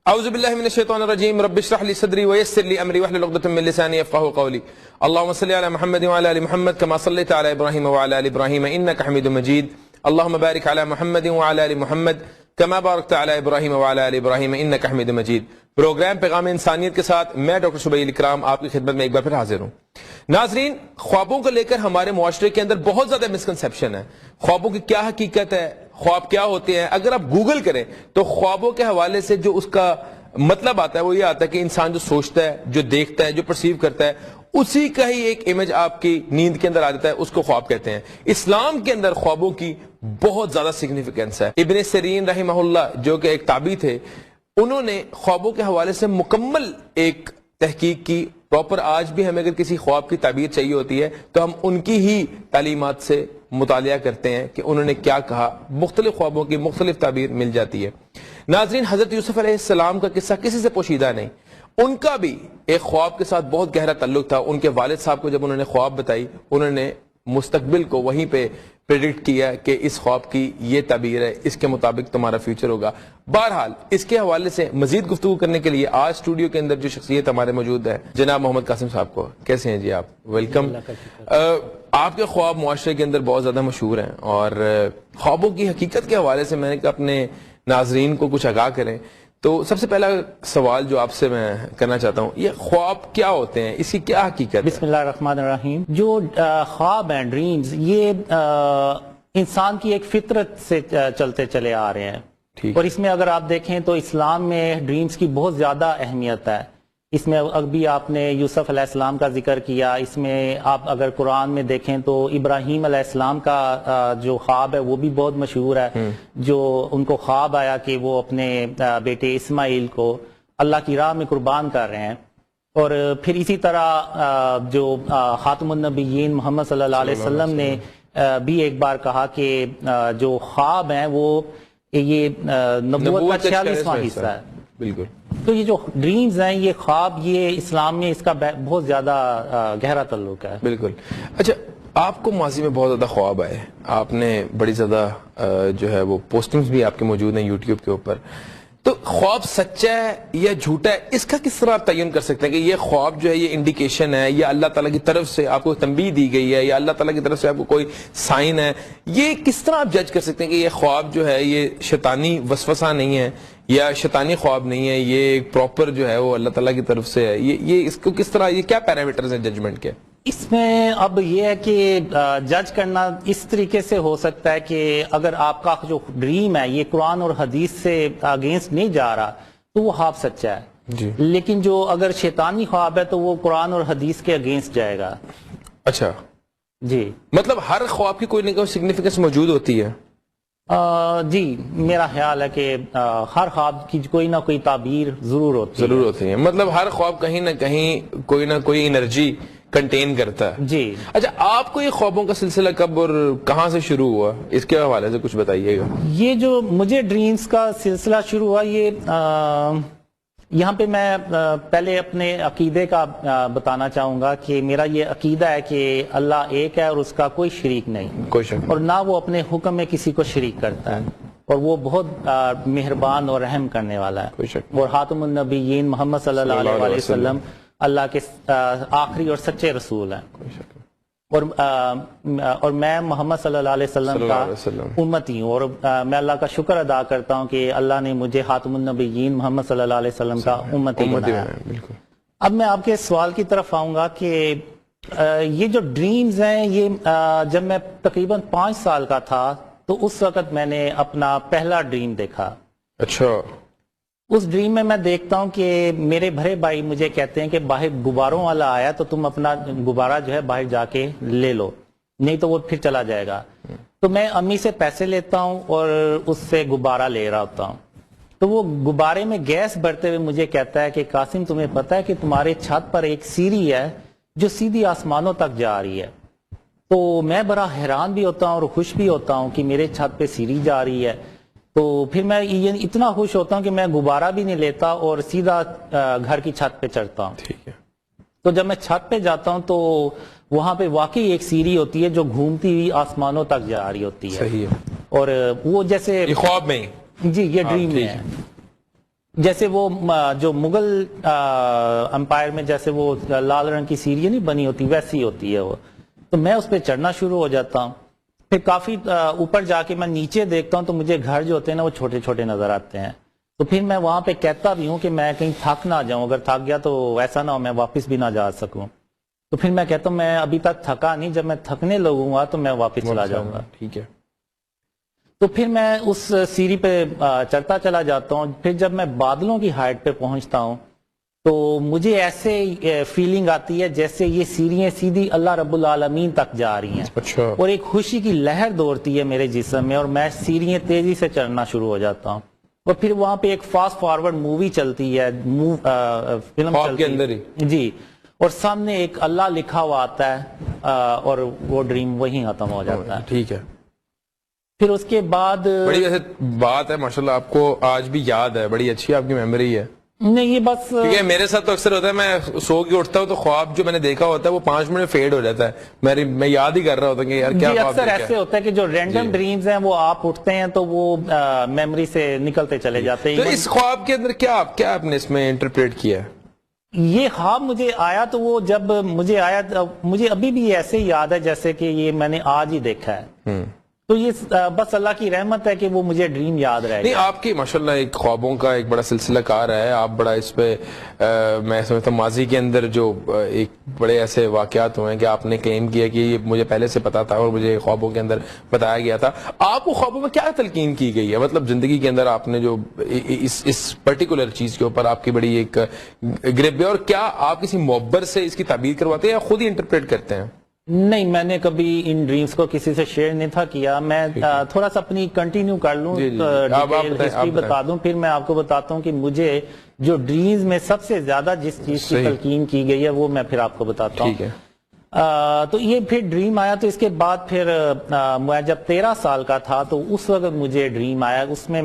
اعوذ باللہ من الشیطان الرجیم رب اشرح لي صدری ويسر لي امری واحلل عقدۃ من لسانی یفقهوا قولی اللهم صل علی محمد وعلى ال محمد كما صليت على ابراہیم وعلى ال ابراہیم انك حمید مجید اللهم بارک علی محمد وعلى ال محمد كما بارکت علی ابراہیم وعلى ال ابراہیم انك حمید مجید۔ پروگرام پیغام انسانیت کے ساتھ میں ڈاکٹر شبیل اکرام آپ کی خدمت میں ایک بار پھر حاضر ہوں۔ ناظرین، خوابوں کو لے کر ہمارے معاشرے کے اندر بہت زیادہ مسکنسیپشن ہے۔ خوابوں کی کیا حقیقت ہے، خواب کیا ہوتے ہیں؟ اگر آپ گوگل کریں تو خوابوں کے حوالے سے جو اس کا مطلب آتا ہے وہ یہ آتا ہے کہ انسان جو سوچتا ہے، جو دیکھتا ہے، جو پرسیو کرتا ہے، اسی کا ہی ایک امیج آپ کی نیند کے اندر آ جاتا ہے، اس کو خواب کہتے ہیں۔ اسلام کے اندر خوابوں کی بہت زیادہ سگنیفیکنس ہے۔ ابن سیرین رحمہ اللہ جو کہ ایک تابعی تھے، انہوں نے خوابوں کے حوالے سے مکمل ایک تحقیق کی۔ پراپر آج بھی ہمیں اگر کسی خواب کی تعبیر چاہیے ہوتی ہے تو ہم ان کی ہی تعلیمات سے مطالعہ کرتے ہیں کہ انہوں نے کیا کہا۔ مختلف خوابوں کی مختلف تعبیر مل جاتی ہے۔ ناظرین، حضرت یوسف علیہ السلام کا قصہ کسی سے پوشیدہ نہیں۔ ان کا بھی ایک خواب کے ساتھ بہت گہرا تعلق تھا۔ ان کے والد صاحب کو جب انہوں نے خواب بتائی، انہوں نے مستقبل کو وہیں پہ پریڈکٹ کیا کہ اس خواب کی یہ تعبیر ہے، اس کے مطابق تمہارا فیوچر ہوگا۔ بہرحال اس کے حوالے سے مزید گفتگو کرنے کے لیے آج اسٹوڈیو کے اندر جو شخصیت ہمارے موجود ہے، جناب محمد قاسم صاحب کو، کیسے ہیں جی آپ؟ ویلکم۔ آپ کے خواب معاشرے کے اندر بہت زیادہ مشہور ہیں، اور خوابوں کی حقیقت کے حوالے سے میں نے کہا اپنے ناظرین کو کچھ آگاہ کریں۔ تو سب سے پہلا سوال جو آپ سے میں کرنا چاہتا ہوں، یہ خواب کیا ہوتے ہیں، اس کی کیا حقیقت ہے؟ بسم اللہ الرحمن الرحیم۔ جو خواب ہیں، ڈریمز، یہ انسان کی ایک فطرت سے چلتے چلے آ رہے ہیں، اور اس میں اگر آپ دیکھیں تو اسلام میں ڈریمز کی بہت زیادہ اہمیت ہے۔ اس میں ابھی آپ نے یوسف علیہ السلام کا ذکر کیا، اس میں آپ اگر قرآن میں دیکھیں تو ابراہیم علیہ السلام کا جو خواب ہے وہ بھی بہت مشہور ہے، جو ان کو خواب آیا کہ وہ اپنے بیٹے اسماعیل کو اللہ کی راہ میں قربان کر رہے ہیں۔ اور پھر اسی طرح جو خاتم النبیین محمد صلی اللہ علیہ وسلم نے بھی ایک بار کہا کہ جو خواب ہیں وہ یہ نبوت کا 46واں حصہ ہے۔ بالکل۔ تو یہ جو ڈریمز ہیں، یہ خواب، یہ اسلام میں اس کا بہت زیادہ گہرا تعلق ہے۔ بالکل۔ اچھا، آپ کو ماضی میں بہت زیادہ خواب آئے، آپ نے بڑی زیادہ جو ہے وہ پوسٹنگز بھی آپ کے موجود ہیں یوٹیوب کے اوپر، تو خواب سچا ہے یا جھوٹا ہے، اس کا کس طرح آپ تعین کر سکتے ہیں کہ یہ خواب جو ہے یہ انڈیکیشن ہے، یا اللہ تعالیٰ کی طرف سے آپ کو تنبیہ دی گئی ہے، یا اللہ تعالیٰ کی طرف سے آپ کو کوئی سائن ہے؟ یہ کس طرح آپ جج کر سکتے ہیں کہ یہ خواب جو ہے یہ شیطانی وسوسہ نہیں ہے، یا شیطانی خواب نہیں ہے، یہ ایک پراپر جو ہے وہ اللہ تعالیٰ کی طرف سے ہے؟ یہ اس کو کس طرح، یہ کیا پیرامیٹرز ہیں ججمنٹ کے؟ اس میں اب یہ ہے کہ جج کرنا اس طریقے سے ہو سکتا ہے کہ اگر آپ کا جو ڈریم ہے یہ قرآن اور حدیث سے اگینسٹ نہیں جا رہا تو وہ خواب سچا ہے جی، لیکن جو اگر شیطانی خواب ہے تو وہ قرآن اور حدیث کے اگینسٹ جائے گا۔ اچھا جی، مطلب ہر خواب کی کوئی نہ کوئی سگنیفیکنس موجود ہوتی ہے؟ جی، میرا خیال ہے کہ ہر خواب کی کوئی نہ کوئی تعبیر ضرور ہوتی ہے۔ مطلب ہر خواب کہیں نہ کہیں کوئی نہ کوئی انرجی کنٹین کرتا ہے۔ جی۔ اچھا، آپ کو یہ خوابوں کا سلسلہ کب اور کہاں سے شروع ہوا، اس کے حوالے سے کچھ بتائیے گا۔ یہ جو مجھے ڈریمز کا سلسلہ شروع ہوا، یہ یہاں پہ میں پہلے اپنے عقیدے کا بتانا چاہوں گا کہ میرا یہ عقیدہ ہے کہ اللہ ایک ہے اور اس کا کوئی شریک نہیں، کوئی شک، اور نہ وہ اپنے حکم میں کسی کو شریک کرتا ہے، اور وہ بہت مہربان اور رحم کرنے والا ہے۔ کوئی شک، اور خاتم النبیین محمد صلی اللہ علیہ وسلم اللہ کے آخری اور سچے رسول ہیں۔ کوئی شک، اور میں محمد صلی اللہ علیہ وسلم کا امتی ہوں، اور میں اللہ کا شکر ادا کرتا ہوں کہ اللہ نے مجھے خاتم النبیین محمد صلی اللہ علیہ وسلم کا امتی بنایا۔ اب میں آپ کے سوال کی طرف آؤں گا کہ یہ جو ڈریمز ہیں، یہ جب میں تقریباً 5 سال کا تھا تو اس وقت میں نے اپنا پہلا ڈریم دیکھا۔ اچھا۔ اس ڈریم میں دیکھتا ہوں کہ میرے بڑے بھائی مجھے کہتے ہیں کہ باہر غباروں والا آیا تو تم اپنا غبارہ جو ہے باہر جا کے لے لو، نہیں تو وہ پھر چلا جائے گا۔ تو میں امی سے پیسے لیتا ہوں اور اس سے غبارہ لے رہا ہوتا ہوں، تو وہ غبارے میں گیس بھرتے ہوئے مجھے کہتا ہے کہ قاسم، تمہیں پتہ ہے کہ تمہارے چھت پر ایک سیڑھی ہے جو سیدھی آسمانوں تک جا رہی ہے؟ تو میں بڑا حیران بھی ہوتا ہوں اور خوش بھی ہوتا ہوں کہ میرے چھت پہ سیڑھی جا رہی ہے۔ تو پھر میں اتنا خوش ہوتا ہوں کہ میں غبارہ بھی نہیں لیتا اور سیدھا گھر کی چھت پہ چڑھتا ہوں۔ ٹھیک ہے۔ تو جب میں چھت پہ جاتا ہوں تو وہاں پہ واقعی ایک سیڑھی ہوتی ہے جو گھومتی ہوئی آسمانوں تک جا رہی ہوتی ہے۔ صحیح ہے۔ اور وہ جیسے یہ خواب میں ہی؟ جی، یہ ڈریم میں ہے۔ جیسے وہ جو مغل امپائر میں جیسے وہ لال رنگ کی سیڑھی نہیں بنی ہوتی ویسی ہوتی ہے وہ، تو میں اس پہ چڑھنا شروع ہو جاتا ہوں. پھر کافی اوپر جا کے میں نیچے دیکھتا ہوں تو مجھے گھر جو ہوتے ہیں نا وہ چھوٹے چھوٹے نظر آتے ہیں. تو پھر میں وہاں پہ کہتا بھی ہوں کہ میں کہیں تھک نہ جاؤں، اگر تھک گیا تو ایسا نہ ہو میں واپس بھی نہ جا سکوں. تو پھر میں کہتا ہوں میں ابھی تک تھکا نہیں، جب میں تھکنے لگوں گا تو میں واپس چلا جاؤں گا. ٹھیک ہے. تو پھر میں اس سیڑھی پہ چڑھتا چلا جاتا ہوں. پھر جب میں بادلوں کی ہائٹ پہ پہنچتا ہوں تو مجھے ایسے فیلنگ آتی ہے جیسے یہ سیڑھیاں سیدھی اللہ رب العالمین تک جا رہی ہیں. اچھا. اور ایک خوشی کی لہر دوڑتی ہے میرے جسم میں اور میں سیڑھیاں تیزی سے چڑھنا شروع ہو جاتا ہوں. اور پھر وہاں پہ ایک فاسٹ فارورڈ مووی چلتی ہے، فلم چلتی ہے جی، اور سامنے ایک اللہ لکھا ہوا آتا ہے اور وہ ڈریم وہیں ختم ہو جاتا ہے. ٹھیک ہے. پھر اس کے بعد بڑی ویسے بات ہے ماشاءاللہ، آپ کو آج بھی یاد ہے، بڑی اچھی آپ کی میموری ہے. نہیں یہ بس کیونکہ میرے ساتھ تو اکثر ہوتا ہے میں سو کے اٹھتا ہوں تو خواب جو میں نے دیکھا ہوتا ہے وہ 5 منٹ میں فیڈ ہو جاتا ہے، میں یاد ہی کر رہا ہوتا ہوں کہ یار کیا خواب اکثر ایسے ہوتا ہے کہ جو رینڈم ڈریمز ہیں وہ آپ اٹھتے ہیں تو وہ میموری سے نکلتے چلے جاتے ہیں. تو اس خواب کے اندر کیا آپ نے اس میں انٹرپریٹ کیا ہے؟ یہ خواب مجھے آیا تو وہ جب مجھے آیا مجھے ابھی بھی ایسے ہی یاد ہے جیسے کہ یہ میں نے آج ہی دیکھا ہے. تو یہ بس اللہ کی رحمت ہے کہ وہ مجھے ڈریم یاد رہے. نہیں آپ کی ماشاءاللہ ایک خوابوں کا ایک بڑا سلسلہ کار ہے، آپ بڑا اس پہ میں سمجھتا ہوں ماضی کے اندر جو ایک بڑے ایسے واقعات ہوئے ہیں کہ آپ نے کلیم کیا کہ یہ مجھے پہلے سے پتا تھا اور مجھے خوابوں کے اندر بتایا گیا تھا. آپ کو خوابوں میں کیا تلقین کی گئی ہے؟ مطلب زندگی کے اندر آپ نے جو اس پرٹیکولر چیز کے اوپر آپ کی بڑی ایک گرپ ہے، اور کیا آپ کسی معبر سے اس کی تعبیر کرواتے ہیں یا خود ہی انٹرپریٹ کرتے ہیں؟ نہیں میں نے کبھی ان ڈریمز کو کسی سے شیئر نہیں تھا کیا. میں تھوڑا سا اپنی کنٹینیو کر لوں، ہسٹری بتا دوں، پھر میں آپ کو بتاتا ہوں کہ مجھے جو ڈریمز میں سب سے زیادہ جس چیز کی تلقین کی گئی ہے وہ میں پھر آپ کو بتاتا ہوں. تو یہ پھر ڈریم آیا تو اس کے بعد پھر میں جب 13 سال کا تھا تو اس وقت مجھے ڈریم آیا. اس میں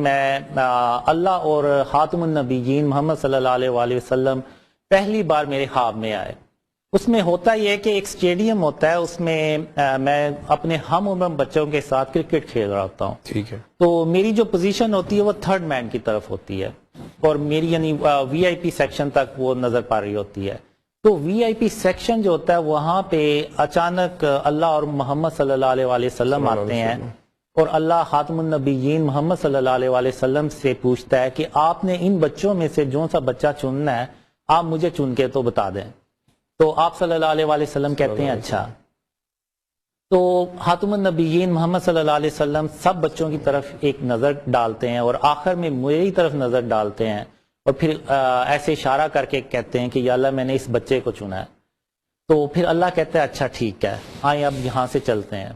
اللہ اور خاتم النبیین محمد صلی اللہ علیہ وآلہ وسلم پہلی بار میرے خواب میں آئے. اس میں ہوتا یہ ہے کہ ایک سٹیڈیم ہوتا ہے، اس میں میں اپنے ہم عمر بچوں کے ساتھ کرکٹ کھیل رہا ہوتا ہوں. ٹھیک ہے. تو میری جو پوزیشن ہوتی ہے وہ 3rd مین کی طرف ہوتی ہے اور میری یعنی وی آئی پی سیکشن تک وہ نظر پا رہی ہوتی ہے. تو وی آئی پی سیکشن جو ہوتا ہے وہاں پہ اچانک اللہ اور محمد صلی اللہ علیہ وآلہ وسلم آتے ہیں اور اللہ خاتم النبیین محمد صلی اللہ علیہ وآلہ وسلم سے پوچھتا ہے کہ آپ نے ان بچوں میں سے جو سا بچہ چننا ہے آپ مجھے چن کے تو بتا دیں. تو آپ صلی اللہ علیہ وآلہ وسلم کہتے ہیں اچھا. تو خاتم النبیین محمد صلی اللہ علیہ وسلم سب بچوں کی طرف ایک نظر ڈالتے ہیں اور آخر میں میری طرف نظر ڈالتے ہیں اور پھر ایسے اشارہ کر کے کہتے ہیں کہ یا اللہ میں نے اس بچے کو چنا ہے. تو پھر اللہ کہتا ہے اچھا ٹھیک ہے آئیں اب یہاں سے چلتے ہیں.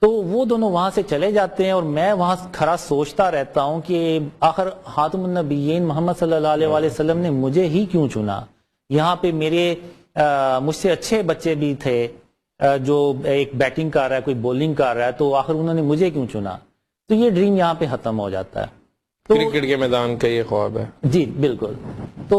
تو وہ دونوں وہاں سے چلے جاتے ہیں اور میں وہاں کھڑا سوچتا رہتا ہوں کہ آخر خاتم النبیین محمد صلی اللہ علیہ وآلہ وسلم نے مجھے ہی کیوں چنا. یہاں پہ میرے مجھ سے اچھے بچے بھی تھے جو ایک بیٹنگ کر رہا ہے کوئی بولنگ کر رہا ہے، تو آخر انہوں نے مجھے کیوں چنا. تو یہ ڈریم یہاں پہ ختم ہو جاتا ہے. تو کرکٹ کے میدان کا یہ خواب ہے. جی بالکل. تو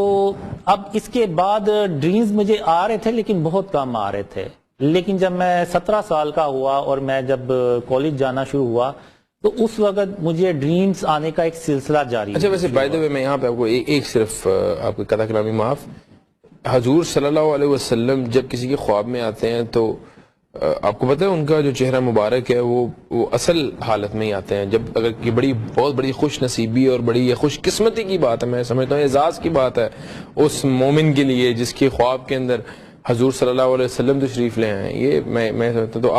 اب اس کے بعد ڈریمز مجھے آ رہے تھے لیکن بہت کم آ رہے تھے. لیکن جب میں 17 سال کا ہوا اور میں جب کالج جانا شروع ہوا تو اس وقت مجھے ڈریمز آنے کا ایک سلسلہ جاری. اچھا ویسے بائی دی وے میں یہاں پہ آپ کو ایک صرف آپ کو قطع کلامی معاف، حضور صلی اللہ علیہ وسلم جب کسی کے خواب میں آتے ہیں تو آپ کو پتہ ہے ان کا جو چہرہ مبارک ہے وہ اصل حالت میں ہی آتے ہیں. جب اگر یہ بہت بڑی خوش نصیبی اور بڑی خوش قسمتی کی بات ہے، میں سمجھتا ہوں اعزاز کی بات ہے اس مومن کے لیے جس کے خواب کے اندر حضور صلی اللہ علیہ وسلم تشریف لے آئے. یہ میں سمجھتا ہوں. تو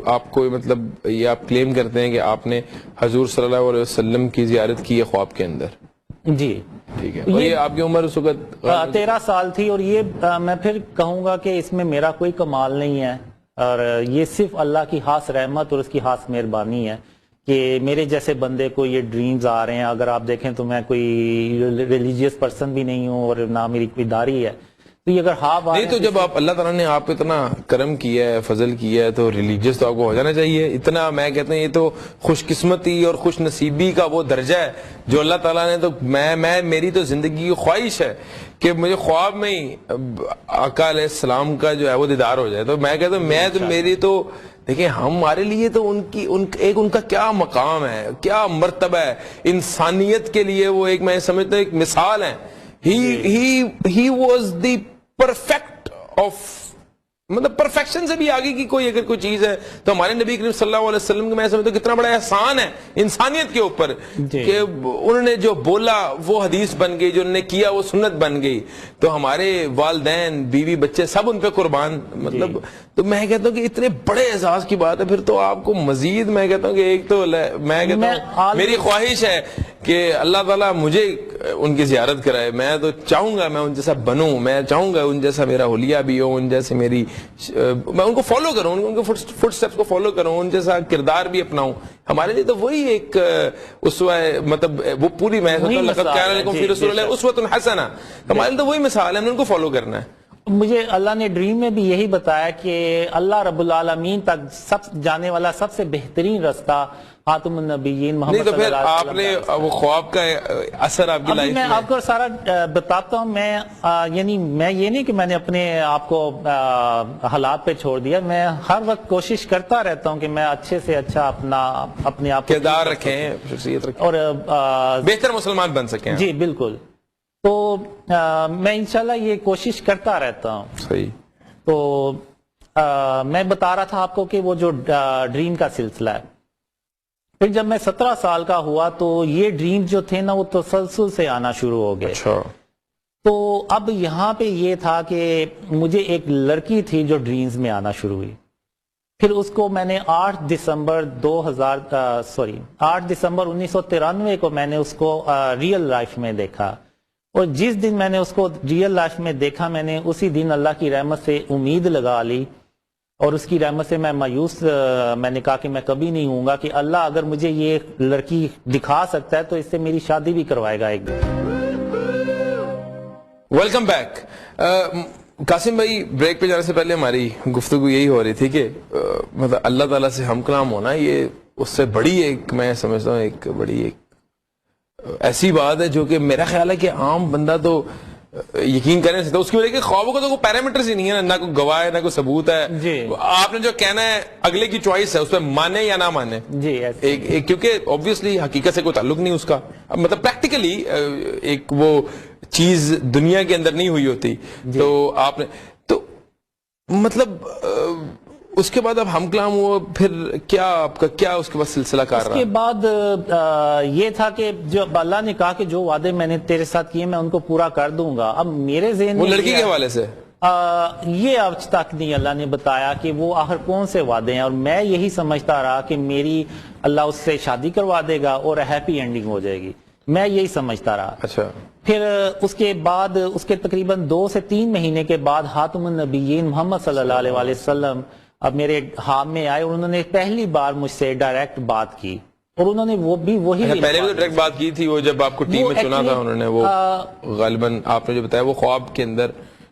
آپ کو مطلب یہ آپ کلیم کرتے ہیں کہ آپ نے حضور صلی اللہ علیہ وسلم کی زیارت کی ہے خواب کے اندر. جی ٹھیک ہے. اور یہ آپ کی عمر اس وقت 13 سال تھی اور یہ میں پھر کہوں گا کہ اس میں میرا کوئی کمال نہیں ہے اور یہ صرف اللہ کی خاص رحمت اور اس کی خاص مہربانی ہے کہ میرے جیسے بندے کو یہ ڈریمز آ رہے ہیں. اگر آپ دیکھیں تو میں کوئی ریلیجیس پرسن بھی نہیں ہوں اور نہ میری کوئی داڑھی ہے. تو یہ اگر نہیں تو جب آپ اللہ تعالیٰ نے آپ کو اتنا کرم کیا ہے، فضل کیا ہے، تو ریلیجیس تو آپ کو ہو جانا چاہیے. اتنا میں کہتا ہوں یہ تو خوش قسمتی اور خوش نصیبی کا وہ درجہ ہے جو اللہ تعالیٰ نے. تو میری تو زندگی کی خواہش ہے کہ مجھے خواب میں ہی آقا علیہ السلام کا جو ہے وہ دیدار ہو جائے. تو میں کہتا ہوں میری تو دیکھیں ہمارے لیے تو ان کا کیا مقام ہے, کیا مرتبہ ہے انسانیت کے لیے. وہ ایک میں سمجھتا ہوں ایک مثال ہے. he was the perfect of, مطلب پرفیکشن سے بھی آگے کی کوئی اگر کوئی چیز ہے تو ہمارے نبی کریم صلی اللہ علیہ وسلم کو میں سمجھتا ہوں کتنا بڑا احسان ہے انسانیت کے اوپر کہ انہوں نے جو بولا وہ حدیث بن گئی, جو انہوں نے کیا وہ سنت بن گئی. تو ہمارے والدین, بیوی, بچے سب ان پہ قربان. مطلب تو میں کہتا ہوں کہ اتنے بڑے اعزاز کی بات ہے. پھر تو آپ کو مزید میں کہتا ہوں کہ ایک تو میں کہتا ہوں میری خواہش ہے کہ اللہ تعالیٰ مجھے ان کی زیارت کرائے. میں تو چاہوں گا میں ان جیسا بنوں, میں چاہوں گا ان جیسا میرا حلیہ بھی ہو, ان جیسے میں ان کو فالو کروں, ان کے فٹ سٹیپس کو فالو کروں, ان جیسا کردار بھی اپناؤں. ہمارے لیے تو وہی ایک اسوہ, مطلب وہ پوری میں لقد کان لکم فی رسول اللہ اسوۃ حسنہ, ہمارے لیے تو وہی مثال ہے, ہم نے ان کو فالو کرنا ہے. مجھے اللہ نے ڈریم میں بھی یہی بتایا کہ اللہ رب العالمین تک سب جانے والا سب سے بہترین رستہ خاتم النبیین محمد صلی اللہ علیہ وسلم. نہیں تو پھر آپ نے وہ خواب کا اثر آپ کی لائف میں آپ کو سارا بتاتا ہوں. یعنی میں یہ نہیں کہ میں نے اپنے آپ کو حالات پہ چھوڑ دیا, میں ہر وقت کوشش کرتا رہتا ہوں کہ میں اچھے سے اچھا اپنے آپ کردار رکھیں, شخصیت رکھیں اور بہتر مسلمان بن سکیں. جی بالکل. تو میں انشاءاللہ یہ کوشش کرتا رہتا ہوں. صحیح. تو میں بتا رہا تھا آپ کو کہ وہ جو ڈریم کا سلسلہ ہے, پھر جب میں 17 سال کا ہوا تو یہ ڈریم جو تھے نا وہ تسلسل سے آنا شروع ہو گئے. اچھا. تو اب یہاں پہ یہ تھا کہ مجھے ایک لڑکی تھی جو ڈریمز میں آنا شروع ہوئی. پھر اس کو میں نے 8 دسمبر 1993 کو میں نے اس کو ریئل لائف میں دیکھا. اور جس دن میں نے اس کو ریئل لائف میں دیکھا, میں نے اسی دن اللہ کی رحمت سے امید لگا لی, اور اس کی رحمت سے میں مایوس, میں نے کہا کہ میں کبھی نہیں ہوں گا کہ اللہ اگر مجھے یہ لڑکی دکھا سکتا ہے تو اس سے میری شادی بھی کروائے گا ایک دن. Welcome back. قاسم بھائی, بریک پہ جانے سے پہلے ہماری گفتگو یہی ہو رہی تھی کہ مطلب اللہ تعالیٰ سے ہم کلام ہونا یہ اس سے بڑی ایک, میں سمجھتا ہوں ایک بڑی ایک ایسی بات ہے جو کہ میرا خیال ہے کہ عام بندہ تو یقین کرنے سے, اس کی وجہ کہ خوابوں کا تو کوئی پیرامیٹرز ہی نہیں ہے, نہ کوئی گواہ ہے نہ کوئی ثبوت ہے. آپ نے جو کہنا ہے اگلے کی چوائس ہے, اس پہ مانے یا نہ مانے. کیونکہ obviously حقیقت سے کوئی تعلق نہیں اس کا, مطلب پریکٹیکلی ایک وہ چیز دنیا کے اندر نہیں ہوئی ہوتی. تو آپ نے تو مطلب اس کے بعد اب ہم کلام ہوا, پھر کیا آپ کا کیا اس کے بعد سلسلہ کار رہا؟ اس کے بعد یہ تھا کہ جو اللہ نے کہا کہ جو وعدے میں نے تیرے ساتھ کیے میں ان کو پورا کر دوں گا. اب میرے ذہن میں وہ لڑکی کے حوالے سے یہ آج تک نہیں اللہ نے بتایا کہ وہ آخر کون سے وعدے ہیں, اور میں یہی سمجھتا رہا کہ میری اللہ اس سے شادی کروا دے گا اور ہیپی اینڈنگ ہو جائے گی, میں یہی سمجھتا رہا. اچھا. پھر اس کے بعد اس کے تقریباً 2 سے 3 مہینے کے بعد خاتم النبیین محمد صلی اللہ علیہ وسلم اب میرے ہام میں آئے, اور انہوں نے پہلی بار مجھ سے ڈائریکٹ بات کی, اور انہوں نے وہی پہلے بھی تو ڈائریکٹ بات کی تھی. وہ جب آپ کو ٹیم میں چنا تھا انہوں نے, وہ غالباً آپ نے جو بتایا وہ خواب کے اندر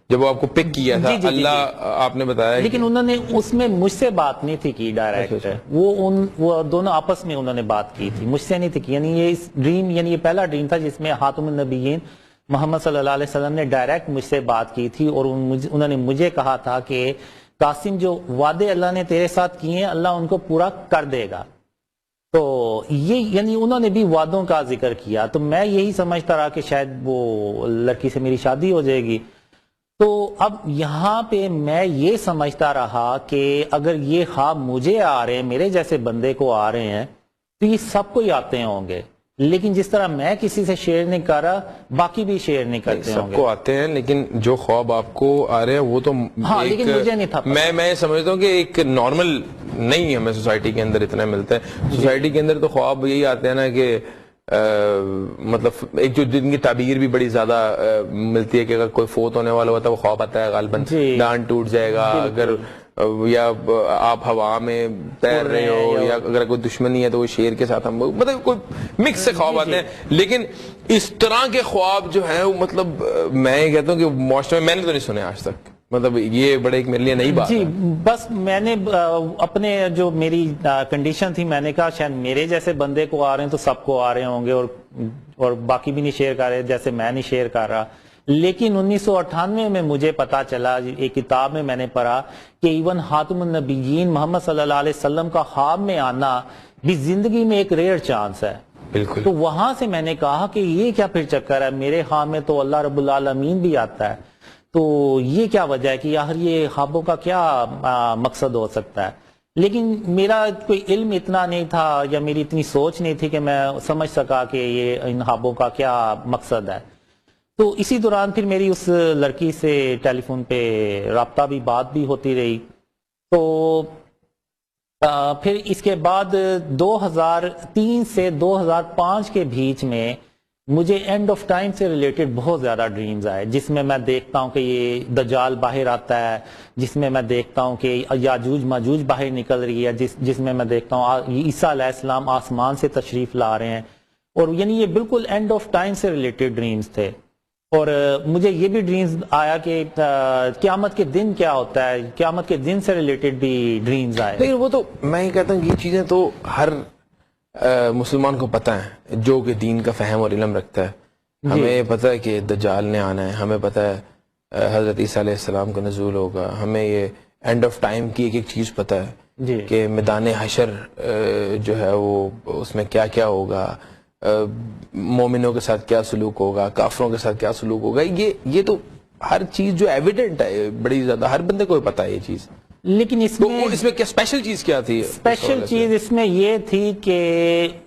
جب وہ آپ کو پک کیا تھا اللہ آپ نے بتایا, لیکن انہوں نے اس میں مجھ سے بات نہیں تھی کی ڈائریکٹ, وہ دونوں آپس میں انہوں نے بات کی تھی, مجھ سے نہیں تھی کی. یعنی یہ ڈریم, یعنی یہ پہلا ڈریم تھا جس میں خاتم النبیین محمد صلی اللہ علیہ وسلم نے ڈائریکٹ مجھ سے بات کی تھی, اور انہوں نے مجھے کہا تھا کہ قاسم جو وعدے اللہ نے تیرے ساتھ کیے ہیں اللہ ان کو پورا کر دے گا. تو یہ یعنی انہوں نے بھی وعدوں کا ذکر کیا, تو میں یہی سمجھتا رہا کہ شاید وہ لڑکی سے میری شادی ہو جائے گی. تو اب یہاں پہ میں یہ سمجھتا رہا کہ اگر یہ خواب مجھے آ رہے ہیں, میرے جیسے بندے کو آ رہے ہیں, تو یہ سب کو ہی آتے ہوں گے, لیکن جس طرح میں کسی سے شیئر نہیں کر رہا باقی بھی شیئر نہیں کرتے ہوں گے. سب کو آتے ہیں, لیکن جو خواب آپ کو آ رہے ہیں وہ تو لیکن مجھے نہیں تھا. میں سمجھتا ہوں کہ ایک نارمل نہیں ہمیں سوسائٹی کے اندر اتنا ملتا ہے. سوسائٹی کے اندر تو خواب یہی آتے ہیں نا کہ مطلب ایک جو جن کی تعبیر بھی بڑی زیادہ ملتی ہے کہ اگر کوئی فوت ہونے والا ہوتا ہے وہ خواب آتا ہے غالباً دانت ٹوٹ جائے گا, اگر یا آپ ہوا میں تیر رہے ہو, یا اگر کوئی دشمنی ہے تو وہ شیر کے ساتھ ہم, مطلب کوئی مکس سے خواب آتے ہیں. لیکن اس طرح کے خواب جو ہیں مطلب میں یہ کہتا ہوں کہ معاشرے میں نے تو نہیں سنے آج تک, مطلب یہ بڑے ایک میرے لیے نئی بات ہے. بس میں نے اپنے جو میری کنڈیشن تھی میں نے کہا شاید میرے جیسے بندے کو آ رہے ہیں تو سب کو آ رہے ہوں گے, اور باقی بھی نہیں شیئر کر رہے جیسے میں نہیں شیئر کر رہا. لیکن 1998 میں مجھے پتا چلا، ایک کتاب میں میں نے پڑھا کہ ایون خاتم النبیین محمد صلی اللہ علیہ وسلم کا خواب میں آنا بھی زندگی میں ایک ریئر چانس ہے. بالکل. تو وہاں سے میں نے کہا کہ یہ کیا پھر چکر ہے، میرے خواب میں تو اللہ رب العالمین بھی آتا ہے، تو یہ کیا وجہ ہے کہ آخر یہ خوابوں کا کیا مقصد ہو سکتا ہے. لیکن میرا کوئی علم اتنا نہیں تھا یا میری اتنی سوچ نہیں تھی کہ میں سمجھ سکا کہ یہ ان خوابوں کا کیا مقصد ہے. تو اسی دوران پھر میری اس لڑکی سے ٹیلی فون پہ رابطہ بھی، بات بھی ہوتی رہی. تو پھر اس کے بعد 2003 سے 2005 کے بیچ میں مجھے اینڈ آف ٹائم سے ریلیٹڈ بہت زیادہ ڈریمز آئے، جس میں میں دیکھتا ہوں کہ یہ دجال باہر آتا ہے، جس میں میں دیکھتا ہوں کہ یاجوج ماجوج باہر نکل رہی ہے، جس میں میں دیکھتا ہوں عیسیٰ علیہ السلام آسمان سے تشریف لا رہے ہیں. اور یعنی یہ بالکل اینڈ آف ٹائم سے ریلیٹڈ ڈریمز تھے. اور مجھے یہ بھی ڈریمز آیا کہ قیامت کے دن کیا ہوتا ہے، قیامت کے دن سے ریلیٹڈ بھی ڈریمز آئے. لیکن وہ تو میں یہ کہتا ہوں یہ چیزیں تو ہر مسلمان کو پتہ ہے جو کہ دین کا فہم اور علم رکھتا ہے. ہمیں پتہ ہے کہ دجال نے آنا ہے، ہمیں پتہ ہے حضرت عیسیٰ علیہ السلام کا نزول ہوگا، ہمیں یہ اینڈ آف ٹائم کی ایک ایک چیز پتہ ہے کہ میدان حشر جو ہے وہ اس میں کیا کیا ہوگا، مومنوں کے ساتھ کیا سلوک ہوگا، کافروں کے ساتھ کیا سلوک ہوگا. یہ تو ہر چیز جو ایویڈنٹ ہے بڑی زیادہ، ہر بندے کو پتہ ہے یہ چیز. لیکن اس میں کیا اسپیشل چیز کیا تھی؟ اسپیشل چیز اس میں یہ تھی کہ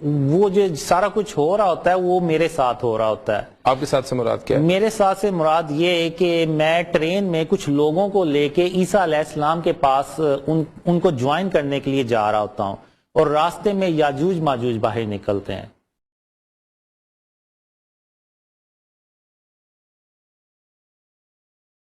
وہ جو سارا کچھ ہو رہا ہوتا ہے وہ میرے ساتھ ہو رہا ہوتا ہے. آپ کے ساتھ سے مراد کیا ہے؟ میرے ساتھ سے مراد یہ ہے کہ میں ٹرین میں کچھ لوگوں کو لے کے عیسیٰ علیہ السلام کے پاس ان کو جوائن کرنے کے لیے جا رہا ہوتا ہوں، اور راستے میں یاجوج ماجوج باہر نکلتے ہیں.